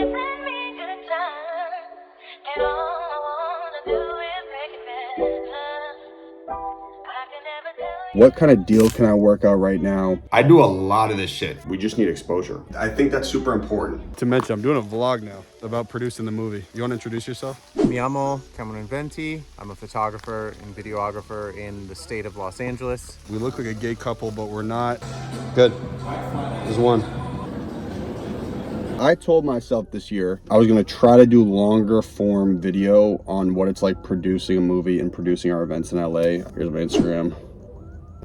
bring me good time, and all I wanna do is make it better. I can never tell you. What kind of deal can I work out right now? I do a lot of this shit. We just need exposure. I think that's super important. To mention, I'm doing a vlog now about producing the movie. You want to introduce yourself? Mi llamo Cameron Venti. I'm a photographer and videographer in the state of Los Angeles. We look like a gay couple, but we're not. Good. There's one. I told myself this year I was going to try to do longer form video on what it's like producing a movie and producing our events in LA. Here's my Instagram.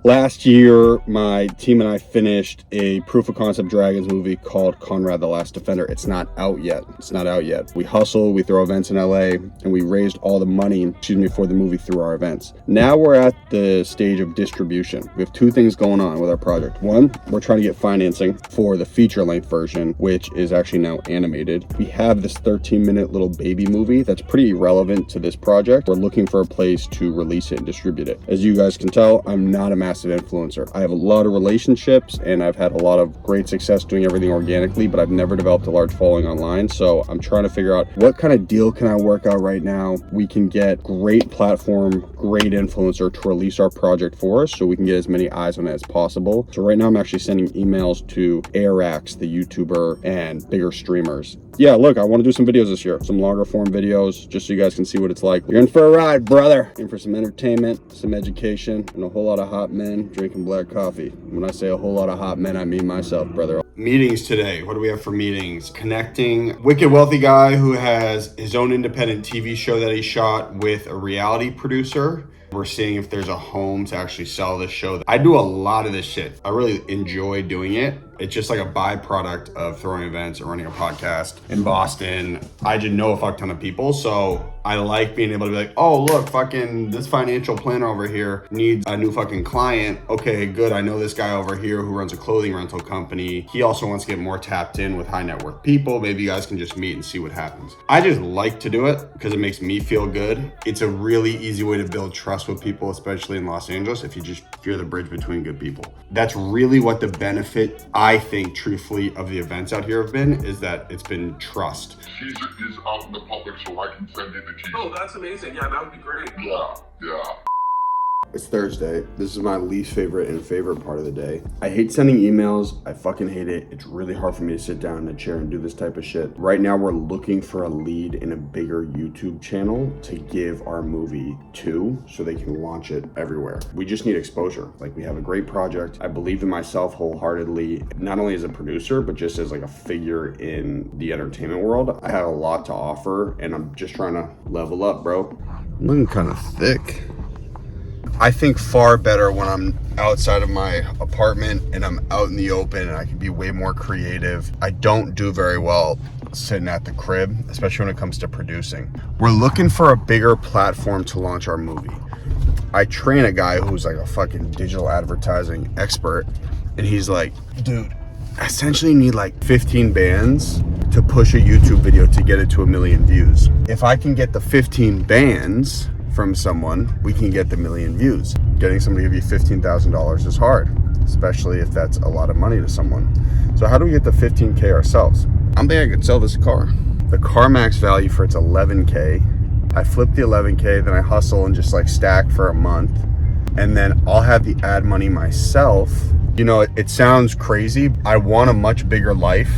Last year, my team and I finished a proof of concept Dragons movie called Conrad the Last Defender. It's not out yet. We hustle, we throw events in LA, and we raised all the money, for the movie through our events. Now we're at the stage of distribution. We have two things going on with our project. One, we're trying to get financing for the feature length version, which is actually now animated. We have this 13-minute little baby movie that's pretty relevant to this project. We're looking for a place to release it and distribute it. As you guys can tell, I'm not a massive influencer. I have a lot of relationships and I've had a lot of great success doing everything organically, but I've never developed a large following online. So I'm trying to figure out what kind of deal can I work out right now. We can get great platform, great influencer to release our project for us so we can get as many eyes on it as possible. So right now I'm actually sending emails to Airax, the YouTuber, and bigger streamers. Yeah, look, I want to do some videos this year, some longer form videos, just so you guys can see what it's like. You're in for a ride, brother. In for some entertainment, some education, and a whole lot of hot men drinking black coffee. When I say a whole lot of hot men, I mean myself, brother. Meetings today. What do we have for meetings? Connecting wicked wealthy guy who has his own independent TV show that he shot with a reality producer. We're seeing if there's a home to actually sell this show. I do a lot of this shit. I really enjoy doing it. It's just like a byproduct of throwing events or running a podcast in Boston. I just know a fuck ton of people, so I like being able to be like, oh, look, fucking this financial planner over here needs a new fucking client. Okay, good. I know this guy over here who runs a clothing rental company. He also wants to get more tapped in with high net worth people. Maybe you guys can just meet and see what happens. I just like to do it because it makes me feel good. It's a really easy way to build trust with people, especially in Los Angeles, if you're the bridge between good people. That's really what the benefit, I think, truthfully, of the events out here have been, is that it's been trust. Teaser is out in the public, so I can send you the teaser. Oh, that's amazing. Yeah, that would be great. Yeah. It's Thursday. This is my least favorite and favorite part of the day. I hate sending emails. I fucking hate it. It's really hard for me to sit down in a chair and do this type of shit. Right now, we're looking for a lead in a bigger YouTube channel to give our movie to so they can launch it everywhere. We just need exposure. Like, we have a great project. I believe in myself wholeheartedly, not only as a producer, but just as like a figure in the entertainment world. I have a lot to offer and I'm just trying to level up, bro. I'm looking kind of thick. I think far better when I'm outside of my apartment and I'm out in the open and I can be way more creative. I don't do very well sitting at the crib, especially when it comes to producing. We're looking for a bigger platform to launch our movie. I train a guy who's like a fucking digital advertising expert, and he's like, dude, I essentially need like 15 bands to push a YouTube video to get it to 1 million views. If I can get the 15 bands from someone, we can get the 1 million views. Getting somebody to give you $15,000 is hard, especially if that's a lot of money to someone. So how do we get the 15K ourselves? I'm thinking I could sell this car. The car max value for it's 11K. I flip the 11K, then I hustle and just like stack for a month. And then I'll have the ad money myself. You know, it sounds crazy. I want a much bigger life.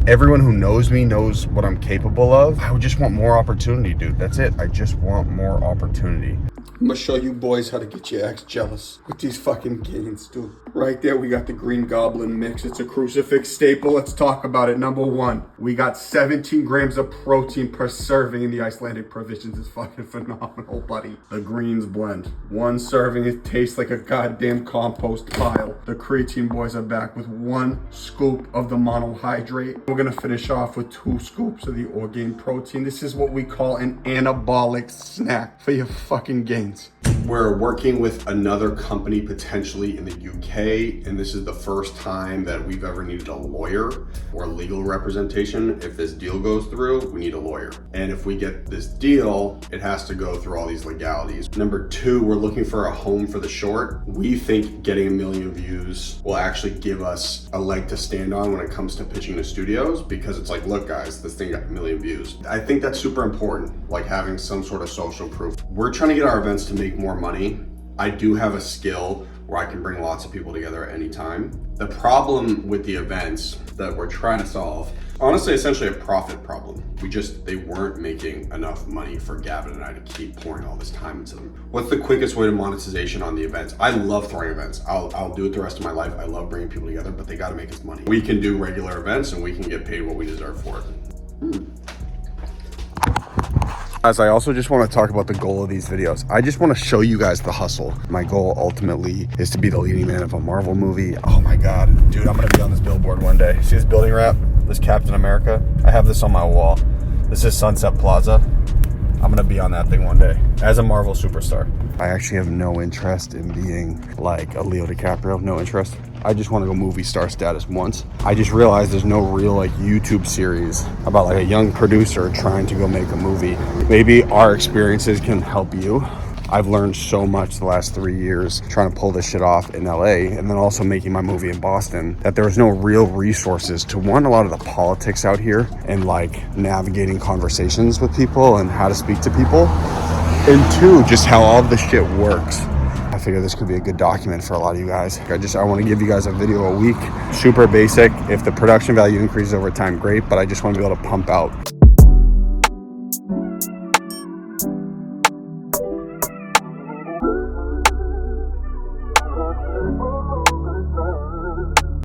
Everyone who knows me knows what I'm capable of. I would just want more opportunity, dude. That's it. I just want more opportunity. I'm gonna show you boys how to get your ex jealous with these fucking gains, dude. Right there, we got the Green Goblin mix. It's a crucifix staple. Let's talk about it. Number one, we got 17 grams of protein per serving in the Icelandic provisions. It's fucking phenomenal, buddy. The greens blend. One serving, it tastes like a goddamn compost pile. The creatine boys are back with 1 scoop of the monohydrate. We're gonna finish off with 2 scoops of the Orgain protein. This is what we call an anabolic snack for your fucking gains. We're working with another company potentially in the UK, and this is the first time that we've ever needed a lawyer or legal representation. If this deal goes through, we need a lawyer. And if we get this deal, it has to go through all these legalities. Number two, we're looking for a home for the short. We think getting 1 million views will actually give us a leg to stand on when it comes to pitching to studios, because it's like, look guys, this thing got 1 million views. I think that's super important, like having some sort of social proof. We're trying to get our events to make more money. I do have a skill where I can bring lots of people together at any time. The problem with the events that we're trying to solve, honestly, essentially a profit problem. They weren't making enough money for Gavin and I to keep pouring all this time into them. What's the quickest way to monetization on the events? I love throwing events. I'll do it the rest of my life. I love bringing people together, but they gotta make us money. We can do regular events and we can get paid what we deserve for it. Guys, I also just want to talk about the goal of these videos. I just want to show you guys the hustle. My goal ultimately is to be the leading man of a Marvel movie. Oh my God, dude, I'm going to be on this billboard one day. See this building wrap? This Captain America? I have this on my wall. This is Sunset Plaza. I'm going to be on that thing one day as a Marvel superstar. I actually have no interest in being like a Leo DiCaprio, no interest. I just want to go movie star status once. I just realized there's no real like YouTube series about like a young producer trying to go make a movie. Maybe our experiences can help you. I've learned so much the last 3 years trying to pull this shit off in LA, and then also making my movie in Boston, that there was no real resources to, one, a lot of the politics out here and like navigating conversations with people and how to speak to people, and two, just how all of this shit works. I figure this could be a good document for a lot of you guys. I want to give you guys a video a week, super basic. If the production value increases over time, great, but I just want to be able to pump out